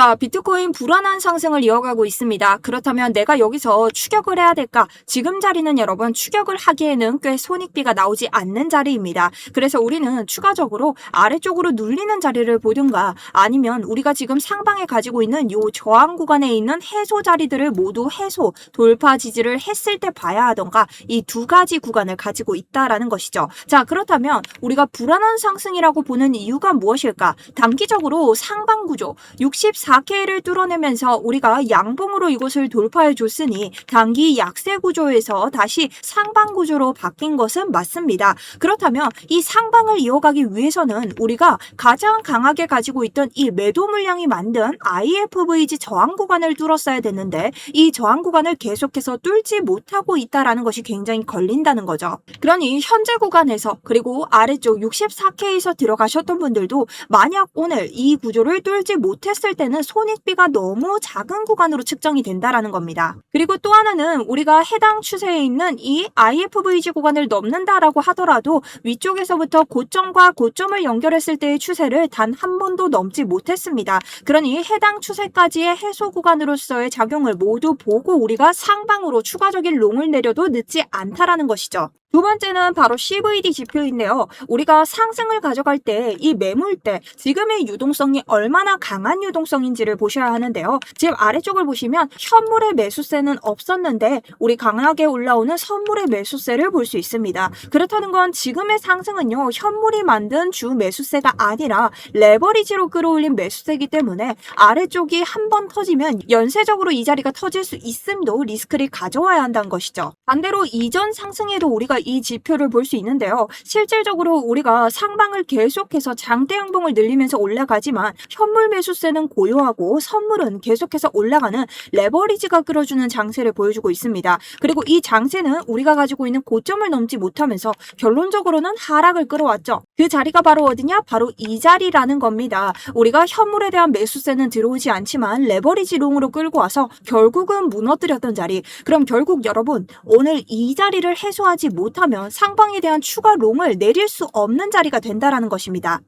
자, 비트코인 불안한 상승을 이어가고 있습니다. 그렇다면 내가 여기서 추격을 해야 될까? 지금 자리는 여러분 추격을 하기에는 꽤 손익비가 나오지 않는 자리입니다. 그래서 우리는 추가적으로 아래쪽으로 눌리는 자리를 보든가 아니면 우리가 지금 상방에 가지고 있는 요 저항 구간에 있는 해소 자리들을 모두 해소, 돌파 지지를 했을 때 봐야 하던가 이 두 가지 구간을 가지고 있다라는 것이죠. 자, 그렇다면 우리가 불안한 상승이라고 보는 이유가 무엇일까? 단기적으로 상방 구조 64K를 뚫어내면서 우리가 양봉으로 이곳을 돌파해 줬으니 단기 약세 구조에서 다시 상방 구조로 바뀐 것은 맞습니다. 그렇다면 이 상방을 이어가기 위해서는 우리가 가장 강하게 가지고 있던 이 매도 물량이 만든 IFVG 저항 구간을 뚫었어야 됐는데 이 저항 구간을 계속해서 뚫지 못하고 있다라는 것이 굉장히 걸린다는 거죠. 그러니 현재 구간에서 그리고 아래쪽 64K에서 들어가셨던 분들도 만약 오늘 이 구조를 뚫지 못했을 때는 손익비가 너무 작은 구간으로 측정이 된다라는 겁니다. 그리고 또 하나는 우리가 해당 추세에 있는 이 IFVG 구간을 넘는다라고 하더라도 위쪽에서부터 고점과 고점을 연결했을 때의 추세를 단 한 번도 넘지 못했습니다. 그러니 해당 추세까지의 해소 구간으로서의 작용을 모두 보고 우리가 상방으로 추가적인 롱을 내려도 늦지 않다라는 것이죠. 두 번째는 바로 CVD 지표인데요. 우리가 상승을 가져갈 때 이 매물대 지금의 유동성이 얼마나 강한 유동성인지를 보셔야 하는데요. 지금 아래쪽을 보시면 현물의 매수세는 없었는데 우리 강하게 올라오는 선물의 매수세를 볼 수 있습니다. 그렇다는 건 지금의 상승은요. 현물이 만든 주 매수세가 아니라 레버리지로 끌어올린 매수세이기 때문에 아래쪽이 한 번 터지면 연쇄적으로 이 자리가 터질 수 있음도 리스크를 가져와야 한다는 것이죠. 반대로 이전 상승에도 우리가 이 지표를 볼 수 있는데요. 실질적으로 우리가 상방을 계속해서 장대 양봉을 늘리면서 올라가지만 현물 매수세는 고요하고 선물은 계속해서 올라가는 레버리지가 끌어주는 장세를 보여주고 있습니다. 그리고 이 장세는 우리가 가지고 있는 고점을 넘지 못하면서 결론적으로는 하락을 끌어왔죠. 그 자리가 바로 어디냐? 바로 이 자리라는 겁니다. 우리가 현물에 대한 매수세는 들어오지 않지만 레버리지 롱으로 끌고 와서 결국은 무너뜨렸던 자리. 그럼 결국 여러분 오늘 이 자리를 해소하지 못하면 상방에 대한 추가 롱을 내릴 수 없는 자리가 된다라는 것입니다.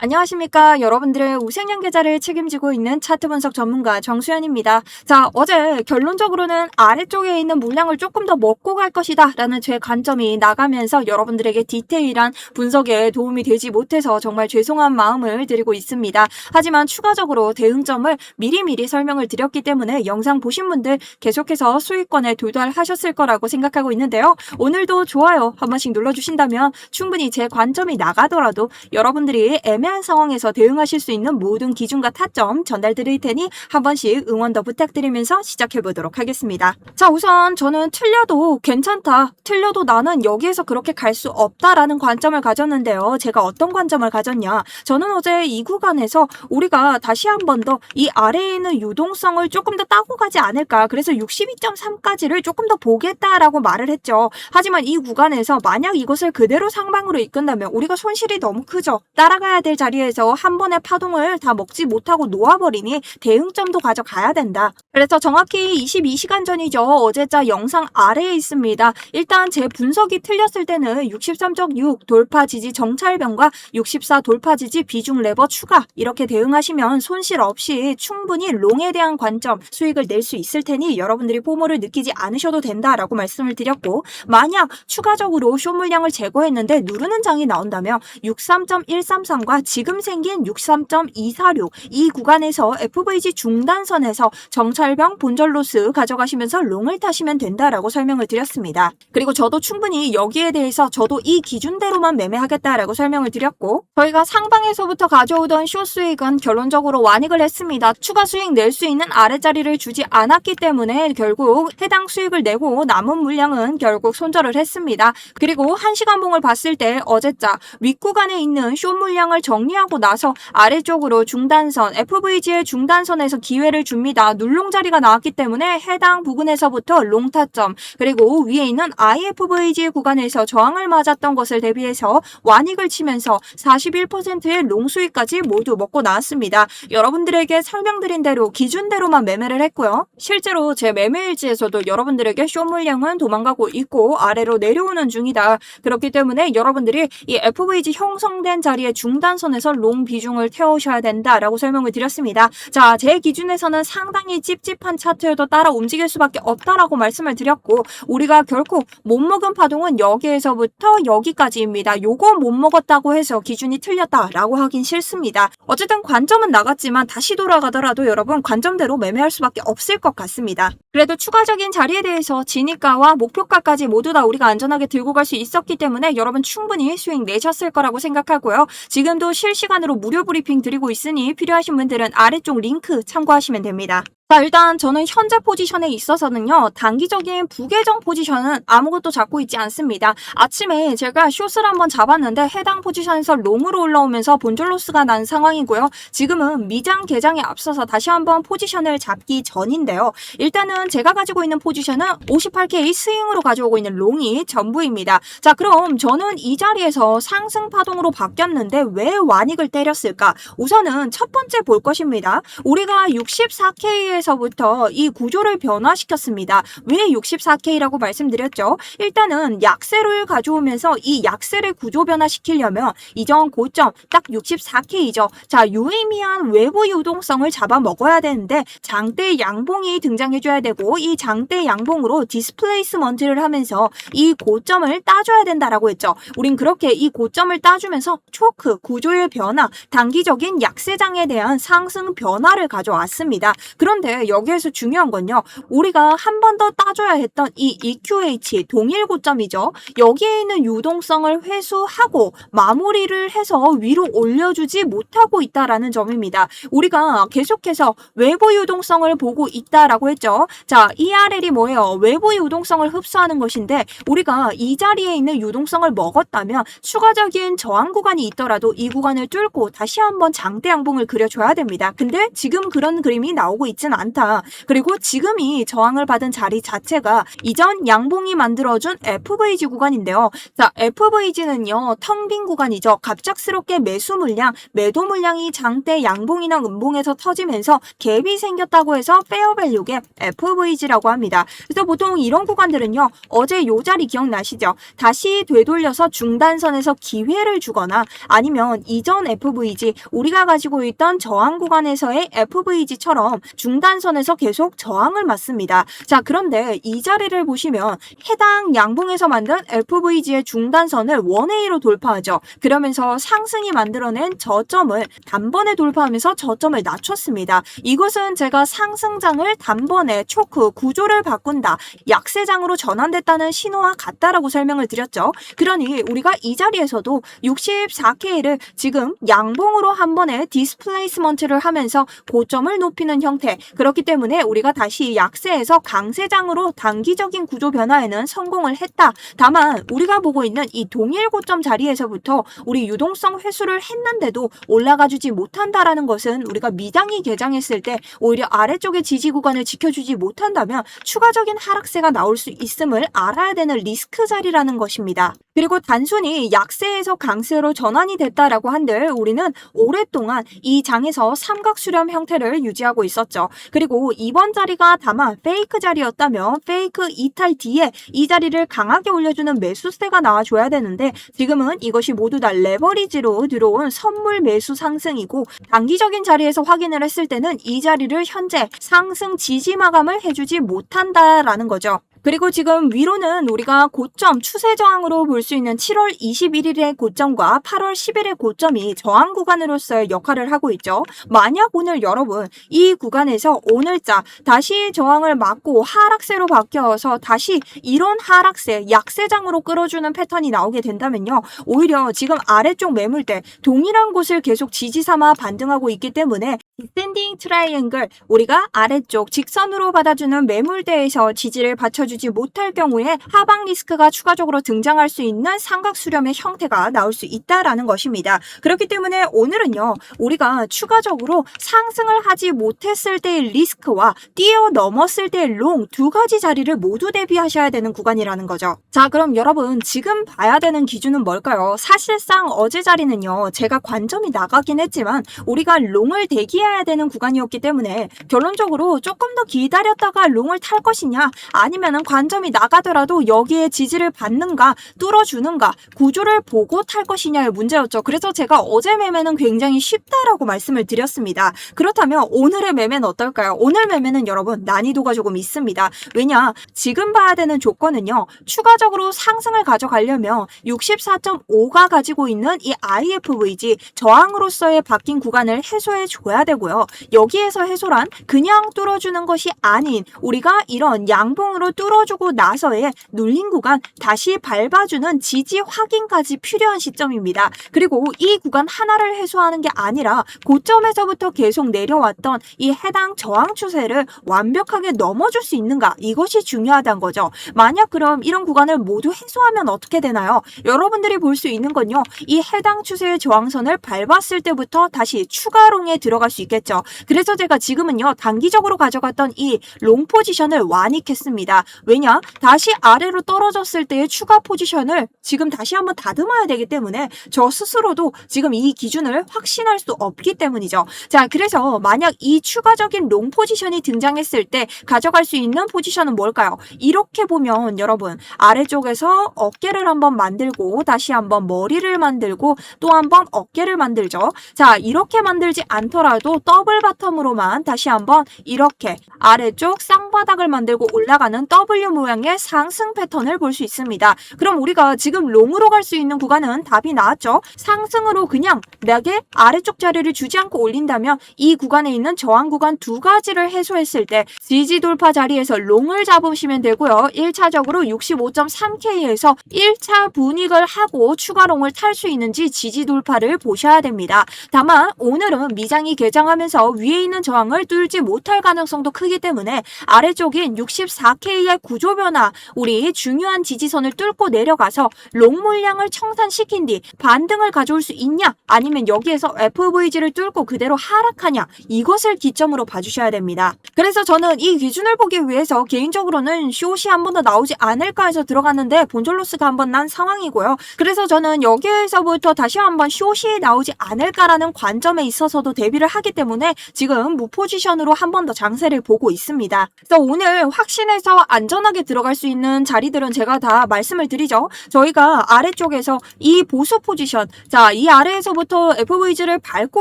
안녕하십니까. 여러분들의 우생양 계좌를 책임지고 있는 차트 분석 전문가 정수연입니다. 자, 어제 결론적으로는 아래쪽에 있는 물량을 조금 더 먹고 갈 것이다 라는 제 관점이 나가면서 여러분들에게 디테일한 분석에 도움이 되지 못해서 정말 죄송한 마음을 드리고 있습니다. 하지만 추가적으로 대응점을 미리미리 설명을 드렸기 때문에 영상 보신 분들 계속해서 수익권에 도달하셨을 거라고 생각하고 있는데요. 오늘도 좋아요 한 번씩 눌러주신다면 충분히 제 관점이 나가더라도 여러분들이 애매한 상황에서 대응하실 수 있는 모든 기준과 타점 전달 드릴 테니 한 번씩 응원 더 부탁드리면서 시작해 보도록 하겠습니다. 자, 우선 저는 틀려도 괜찮다. 틀려도 나는 여기에서 그렇게 갈 수 없다라는 관점을 가졌는데요. 제가 어떤 관점을 가졌냐? 저는 어제 이 구간에서 우리가 다시 한 번 더 이 아래에 있는 유동성을 조금 더 따고 가지 않을까. 그래서 62.3까지를 조금 더 보겠다라고 말을 했죠. 하지만 이 구간에서 만약 이것을 그대로 상방으로 이끈다면 우리가 손실이 너무 크죠. 따라가야 될 자리에서 한 번에 파동을 다 먹지 못하고 놓아버리니 대응점도 가져가야 된다. 그래서 정확히 22시간 전이죠. 어제자 영상 아래에 있습니다. 일단 제 분석이 틀렸을 때는 63.6 돌파 지지 정찰병과 64 돌파 지지 비중 레버 추가 이렇게 대응하시면 손실 없이 충분히 롱에 대한 관점 수익을 낼 수 있을 테니 여러분들이 포모를 느끼지 않으셔도 된다라고 말씀을 드렸고 만약 추가적으로 숏 물량을 제거했는데 누르는 장이 나온다면 63.133과 지금 생긴 63.246 이 구간에서 FVG 중단선에서 정찰병 본절 로스 가져가시면서 롱을 타시면 된다라고 설명을 드렸습니다. 그리고 저도 충분히 여기에 대해서 저도 이 기준대로만 매매하겠다라고 설명을 드렸고 저희가 상방에서부터 가져오던 숏 수익은 결론적으로 완익을 했습니다. 추가 수익 낼 수 있는 아래자리를 주지 않았기 때문에 결국 해당 수익을 내고 남은 물량은 결국 손절을 했습니다. 그리고 1시간 봉을 봤을 때 어제자 윗구간에 있는 숏 물량을 정리하고 나서 아래쪽으로 중단선, FVG의 중단선에서 기회를 줍니다. 눌롱 자리가 나왔기 때문에 해당 부근에서부터 롱 타점, 그리고 위에 있는 IFVG 구간에서 저항을 맞았던 것을 대비해서 완익을 치면서 41%의 롱 수익까지 모두 먹고 나왔습니다. 여러분들에게 설명드린 대로 기준대로만 매매를 했고요. 실제로 제 매매일지에서도 여러분들에게 숏 물량은 도망가고 있고 아래로 내려오는 중이다. 그렇기 때문에 여러분들이 이 FVG 형성된 자리의 중단선에서 롱 비중을 태우셔야 된다라고 설명을 드렸습니다. 자, 제 기준에서는 상당히 찝찝한 차트여도 따라 움직일 수밖에 없다라고 말씀을 드렸고, 우리가 결코 못 먹은 파동은 여기에서부터 여기까지입니다. 요거 못 먹었다고 해서 기준이 틀렸다라고 하긴 싫습니다. 어쨌든 관점은 나갔지만 다시 돌아가더라도 여러분 관점대로 매매할 수밖에 없을 것 같습니다. 그래도 추가적인 자리에 대해서 진입가와 목표가까지 모두 다 우리가 안전하게 들고 갈 수 있었기 때문에 여러분 충분히 수익 내셨을 거라고 생각하고요. 지금도 실시간으로 무료 브리핑 드리고 있으니 필요하신 분들은 아래쪽 링크 참고하시면 됩니다. 자, 일단 저는 현재 포지션에 있어서는요, 단기적인 부계정 포지션은 아무것도 잡고 있지 않습니다. 아침에 제가 숏을 한번 잡았는데 해당 포지션에서 롱으로 올라오면서 본전 로스가 난 상황이고요. 지금은 미장 개장에 앞서서 다시 한번 포지션을 잡기 전인데요. 일단은 제가 가지고 있는 포지션은 58K 스윙으로 가져오고 있는 롱이 전부입니다. 자, 그럼 저는 이 자리에서 상승 파동으로 바뀌었는데 왜 완익을 때렸을까? 우선은 첫 번째 볼 것입니다. 우리가 64K에 서부터 이 구조를 변화시켰습니다. 왜 64K라고 말씀드렸죠? 일단은 약세를 가져오면서 이 약세를 구조 변화시키려면 이전 고점 딱 64K죠. 자, 유의미한 외부 유동성을 잡아먹어야 되는데 장대 양봉이 등장해줘야 되고, 이 장대 양봉으로 디스플레이스먼트를 하면서 이 고점을 따줘야 된다라고 했죠. 우린 그렇게 이 고점을 따주면서 초크, 구조의 변화, 단기적인 약세장에 대한 상승 변화를 가져왔습니다. 그런데 여기에서 중요한 건요, 우리가 한 번 더 따줘야 했던 이 EQH 동일 고점이죠. 여기에 있는 유동성을 회수하고 마무리를 해서 위로 올려주지 못하고 있다라는 점입니다. 우리가 계속해서 외부 유동성을 보고 있다라고 했죠. 자, ERL이 뭐예요? 외부 유동성을 흡수하는 것인데, 우리가 이 자리에 있는 유동성을 먹었다면 추가적인 저항 구간이 있더라도 이 구간을 뚫고 다시 한번 장대 양봉을 그려줘야 됩니다. 근데 지금 그런 그림이 나오고 있진 않다. 그리고 지금이 저항을 받은 자리 자체가 이전 양봉이 만들어준 FVG 구간인데요. 자, FVG는요, 텅 빈 구간이죠. 갑작스럽게 매수 물량, 매도 물량이 장대 양봉이나 음봉에서 터지면서 갭이 생겼다고 해서 페어밸류 갭 FVG라고 합니다. 그래서 보통 이런 구간들은요, 어제 요 자리 기억나시죠? 다시 되돌려서 중단선에서 기회를 주거나 아니면 이전 FVG, 우리가 가지고 있던 저항 구간에서의 FVG처럼 중단선에서 계속 저항을 맞습니다. 자, 그런데 이 자리를 보시면 해당 양봉에서 만든 FVG의 중단선을 1A로 돌파하죠. 그러면서 상승이 만들어낸 저점을 단번에 돌파하면서 저점을 낮췄습니다. 이것은 제가 상승장을 단번에 초크, 구조를 바꾼다, 약세장으로 전환됐다는 신호와 같다라고 설명을 드렸죠. 그러니 우리가 이 자리에서도 64K를 지금 양봉으로 한 번에 디스플레이스먼트를 하면서 고점을 높이는 형태, 그렇기 때문에 우리가 다시 약세에서 강세장으로 단기적인 구조 변화에는 성공을 했다. 다만 우리가 보고 있는 이 동일 고점 자리에서부터 우리 유동성 회수를 했는데도 올라가주지 못한다라는 것은 우리가 미장이 개장했을 때 오히려 아래쪽의 지지 구간을 지켜주지 못한다면 추가적인 하락세가 나올 수 있음을 알아야 되는 리스크 자리라는 것입니다. 그리고 단순히 약세에서 강세로 전환이 됐다라고 한들 우리는 오랫동안 이 장에서 삼각 수렴 형태를 유지하고 있었죠. 그리고 이번 자리가 다만 페이크 자리였다면 페이크 이탈 뒤에 이 자리를 강하게 올려주는 매수세가 나와줘야 되는데, 지금은 이것이 모두 다 레버리지로 들어온 선물 매수 상승이고, 단기적인 자리에서 확인을 했을 때는 이 자리를 현재 상승 지지 마감을 해주지 못한다라는 거죠. 그리고 지금 위로는 우리가 고점, 추세 저항으로 볼 수 있는 7월 21일의 고점과 8월 10일의 고점이 저항 구간으로서의 역할을 하고 있죠. 만약 오늘 여러분 이 구간에서 오늘자 다시 저항을 맞고 하락세로 바뀌어서 다시 이런 하락세, 약세장으로 끌어주는 패턴이 나오게 된다면요, 오히려 지금 아래쪽 매물대 동일한 곳을 계속 지지 삼아 반등하고 있기 때문에 디센딩 트라이앵글, 우리가 아래쪽 직선으로 받아주는 매물대에서 지지를 받쳐주지 못할 경우에 하방 리스크가 추가적으로 등장할 수 있는 삼각 수렴의 형태가 나올 수 있다라는 것입니다. 그렇기 때문에 오늘은요, 우리가 추가적으로 상승을 하지 못했을 때의 리스크와 뛰어넘었을 때의 롱 두 가지 자리를 모두 대비하셔야 되는 구간이라는 거죠. 자, 그럼 여러분 지금 봐야 되는 기준은 뭘까요? 사실상 어제 자리는요, 제가 관점이 나가긴 했지만 우리가 롱을 대기해야 되는 구간이었기 때문에 결론적으로 조금 더 기다렸다가 롱을 탈 것이냐, 아니면은 관점이 나가더라도 여기에 지지를 받는가 뚫어주는가 구조를 보고 탈 것이냐의 문제였죠. 그래서 제가 어제 매매는 굉장히 쉽다라고 말씀을 드렸습니다. 그렇다면 오늘의 매매는 어떨까요? 오늘 매매는 여러분 난이도가 조금 있습니다. 왜냐, 지금 봐야 되는 조건은요, 추가적으로 상승을 가져가려면 64.5가 가지고 있는 이 IFVG 저항으로서의 바뀐 구간을 해소해 줘야 되고요. 여기에서 해소란 그냥 뚫어주는 것이 아닌 우리가 이런 양봉으로 뚫어주고 나서의 눌린 구간 다시 밟아주는 지지 확인까지 필요한 시점입니다. 그리고 이 구간 하나를 해소하는 게 아니라 고점에서부터 계속 내려왔던 이 해당 저항 추세를 완벽하게 넘어줄 수 있는가, 이것이 중요하다는 거죠. 만약 그럼 이런 구간을 모두 해소하면 어떻게 되나요? 여러분들이 볼 수 있는 건요, 이 해당 추세의 저항선을 밟았을 때부터 다시 추가롱에 들어갈 수 있겠죠. 그래서 제가 지금은요, 단기적으로 가져갔던 이 롱 포지션을 완익했습니다. 왜냐, 다시 아래로 떨어졌을 때의 추가 포지션을 지금 다시 한번 다듬어야 되기 때문에 저 스스로도 지금 이 기준을 확신할 수 없기 때문이죠. 자, 그래서 만약 이 추가적인 롱 포지션이 등장했을 때 가져갈 수 있는 포지션은 뭘까요? 이렇게 보면 여러분, 아래쪽에서 어깨를 한번 만들고 다시 한번 머리를 만들고 또 한번 어깨를 만들죠. 자, 이렇게 만들지 않더라도 더블 바텀으로만 다시 한번 이렇게 아래쪽 쌍바닥을 만들고 올라가는 W 모양의 상승 패턴을 볼 수 있습니다. 그럼 우리가 지금 롱으로 갈 수 있는 구간은 답이 나왔죠. 상승으로 그냥 맥의 아래쪽 자리를 주지 않고 올린다면 이 구간에 있는 저항 구간 두 가지를 해소했을 때 지지 돌파 자리에서 롱을 잡으시면 되고요. 1차적으로 65.3K에서 1차 분익을 하고 추가 롱을 탈 수 있는지 지지 돌파를 보셔야 됩니다. 다만 오늘은 미장이 개장하면서 위에 있는 저항을 뚫지 못할 가능성도 크기 때문에 아래쪽인 64K의 구조 변화, 우리 중요한 지지선을 뚫고 내려가서 롱 물량을 청산시킨 뒤 반등을 가져올 수 있냐, 아니면 여기에서 FVG를 뚫고 그대로 하락하냐, 이것을 기점으로 봐주셔야 됩니다. 그래서 저는 이 기준을 보기 위해서 개인적으로는 숏이 한 번 더 나오지 않을까 해서 들어갔는데 본졸로스가 한 번 난 상황이고요. 그래서 저는 여기에서부터 다시 한번 숏이 나오지 않을까라는 관점에 있어서도 대비를 하기 때문에 지금 무포지션으로 한 번 더 장세를 보고 있습니다. 그래서 오늘 확신해서 안전하게 들어갈 수 있는 자리들은 제가 다 말씀을 드리죠. 저희가 아래쪽에서 이 보수 포지션, 자, 이 아래에서부터 FVG를 밟고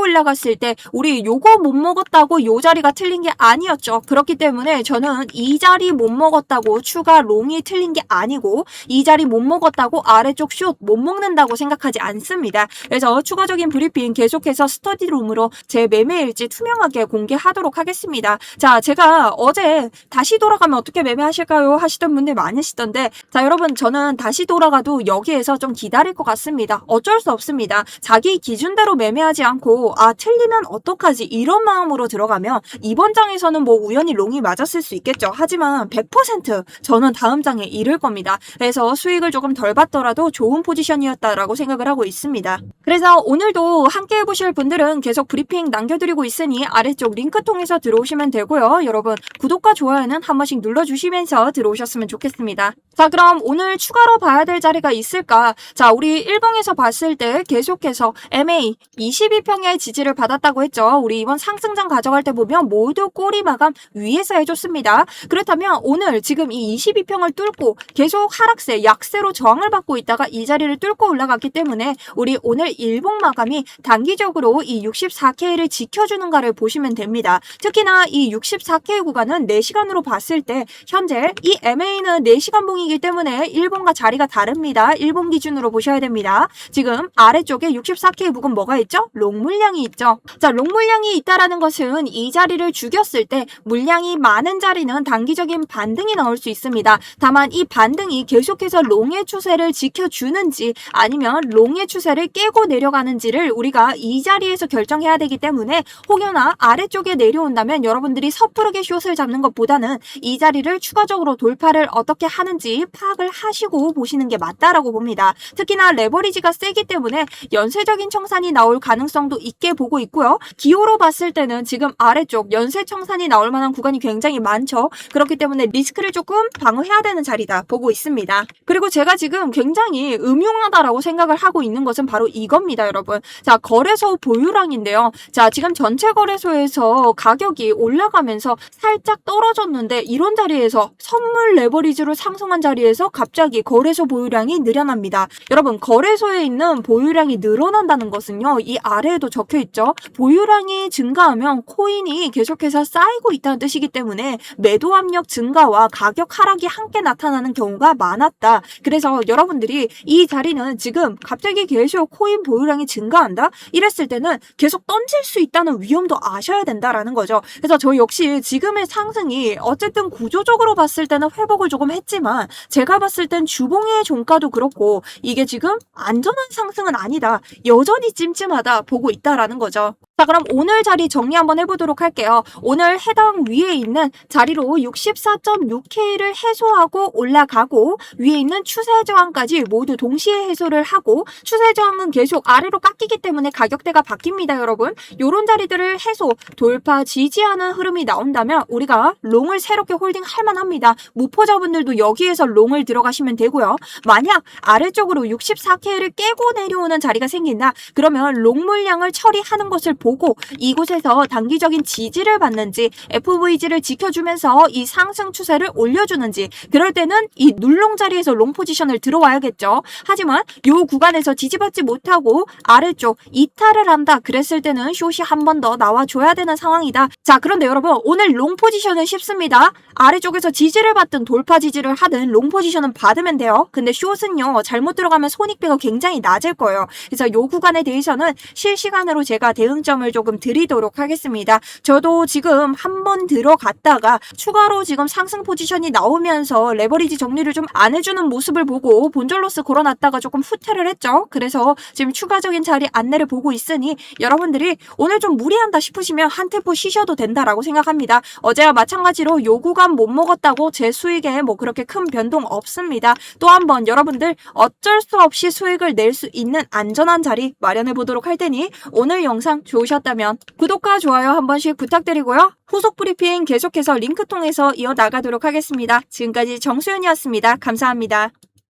올라갔을 때 우리 요거 못 먹었다고 요 자리가 틀린 게 아니었죠. 그렇기 때문에 저는 이 자리 못 먹었다고 추가 롱이 틀린 게 아니고 이 자리 못 먹었다고 아래쪽 숏 못 먹는다고 생각하지 않습니다. 그래서 추가적인 브리핑 계속해서 스터디룸으로 제 매매 일지 투명하게 공개하도록 하겠습니다. 자, 제가 어제 다시 돌아가면 어떻게 매매하실까요? 하시던 분들 많으시던데, 자, 여러분, 저는 다시 돌아가도 여기에서 좀 기다릴 것 같습니다. 어쩔 수 없습니다. 자기 기준대로 매매하지 않고 틀리면 어떡하지, 이런 마음으로 들어가면 이번 장에서는 뭐 우연히 롱이 맞았을 수 있겠죠. 하지만 100% 저는 다음 장에 잃을 겁니다. 그래서 수익을 조금 덜 봤더라도 좋은 포지션이었다라고 생각을 하고 있습니다. 그래서 오늘도 함께 해보실 분들은 계속 브리핑 남겨드리고 있으니 아래쪽 링크 통해서 들어오시면 되고요. 여러분, 구독과 좋아요는 한 번씩 눌러주시면서 들어오셨으면 좋겠습니다. 자, 그럼 오늘 추가로 봐야 될 자리가 있을까? 자, 우리 일봉에서 봤을 때 계속해서 MA 22평의 지지를 받았다고 했죠. 우리 이번 상승장 가져갈 때 보면 모두 꼬리 마감 위에서 해줬습니다. 그렇다면 오늘 지금 이 22평을 뚫고 계속 하락세, 약세로 저항을 받고 있다가 이 자리를 뚫고 올라갔기 때문에 우리 오늘 일봉 마감이 단기적으로 이 64K를 지켜주는가를 보시면 됩니다. 특히나 이 64K 구간은 4시간으로 봤을 때 현재 이 MA는 4시간 봉이기 때문에 일봉과 자리가 다릅니다. 일봉 기준으로 보셔야 됩니다. 지금 아래쪽에 64K 부근 뭐가 있죠? 롱 물량이 있죠. 자, 롱 물량이 있다라는 것은 이 자리를 죽였을 때 물량이 많은 자리는 단기적인 반등이 나올 수 있습니다. 다만 이 반등이 계속해서 롱의 추세를 지켜주는지 아니면 롱의 추세를 깨고 내려가는지를 우리가 이 자리에서 결정해야 되기 때문에 혹여나 아래쪽에 내려온다면 여러분들이 섣부르게 숏을 잡는 것보다는 이 자리를 추가적으로 돌파를 어떻게 하는지 파악을 하시고 보시는 게 맞다라고 봅니다. 특히나 레버리지가 세기 때문에 연쇄적인 청산이 나올 가능성도 있게 보고 있고요. 기호로 봤을 때는 지금 아래쪽 연쇄 청산이 나올 만한 구간이 굉장히 많죠. 그렇기 때문에 리스크를 조금 방어해야 되는 자리다 보고 있습니다. 그리고 제가 지금 굉장히 음흉하다라고 생각을 하고 있는 것은 바로 이겁니다, 여러분. 자, 거래소 보유량인데요. 자, 지금 전체 거래소에서 가격이 올라가면서 살짝 떨어졌는데 이런 자리에서 선물 레버리지로 상승한 자리에서 갑자기 거래소 보유량이 늘어납니다. 여러분, 거래소에 있는 보유량이 늘어난다는 것은요, 이 아래에도 적혀 있죠. 보유량이 증가하면 코인이 계속해서 쌓이고 있다는 뜻이기 때문에 매도 압력 증가와 가격 하락이 함께 나타나는 경우가 많았다. 그래서 여러분들이 이 자리는 지금 갑자기 계속 코인 보유량이 증가한다? 이랬을 때는 계속 던질 수 있다는 위험도 아셔야 된다라는 거죠. 그래서 저 역시 지금의 상승이 어쨌든 구조적으로 봤을 때는 회복을 조금 했지만 제가 봤을 땐 주봉의 종가도 그렇고 이게 지금 안전한 상승은 아니다. 여전히 찜찜하다 보고 있다라는 거죠. 자, 그럼 오늘 자리 정리 한번 해보도록 할게요. 오늘 해당 위에 있는 자리로 64.6K를 해소하고 올라가고 위에 있는 추세 저항까지 모두 동시에 해소를 하고 추세 저항은 계속 아래로 깎이기 때문에 가격대가 바뀝니다, 여러분. 요런 자리들을 해소, 돌파, 지지하는 흐름이 나온다면 우리가 롱을 새롭게 홀딩할 만합니다. 무포자분들도 여기에서 롱을 들어가시면 되고요. 만약 아래쪽으로 64K를 깨고 내려오는 자리가 생긴다. 그러면 롱 물량을 처리하는 것을 보고 이곳에서 단기적인 지지를 받는지 FVG를 지켜주면서 이 상승 추세를 올려주는지 그럴 때는 이 눌롱 자리에서 롱 포지션을 들어와야겠죠. 하지만 이 구간에서 지지받지 못하고 아래쪽 이탈을 한다. 그랬을 때는 숏이 한 번 더 나와줘야 되는 상황이다. 자, 그런데 여러분 오늘 롱 포지션은 쉽습니다. 아래쪽에서 지지를 받든 돌파 지지를 하든 롱 포지션은 받으면 돼요. 근데 숏은요 잘못 들어가면 손익비가 굉장히 낮을 거예요. 그래서 이 구간에 대해서는 실시간으로 제가 대응점을 조금 드리도록 하겠습니다. 저도 지금 한 번 들어갔다가 추가로 지금 상승 포지션이 나오면서 레버리지 정리를 좀 안 해주는 모습을 보고 본전 로스 걸어놨다가 조금 후퇴를 했죠. 그래서 지금 추가적인 자리 안내를 보고 있으니 여러분들이 오늘 좀 무리한다 싶으시면 한 템포 쉬셔도 된다라고 생각합니다. 어제와 마찬가지로 요 구간 못 먹었다고 제 수익에 뭐 그렇게 큰 변동 없습니다. 또 한 번 여러분들 어쩔 수 없이 수익을 낼 수 있는 안전한 자리 마련해 보도록 할 테니 오늘 영상 좋으셨다면 구독과 좋아요 한 번씩 부탁드리고요. 후속 브리핑 계속해서 링크 통해서 이어나가도록 하겠습니다. 지금까지 정수연이었습니다. 감사합니다.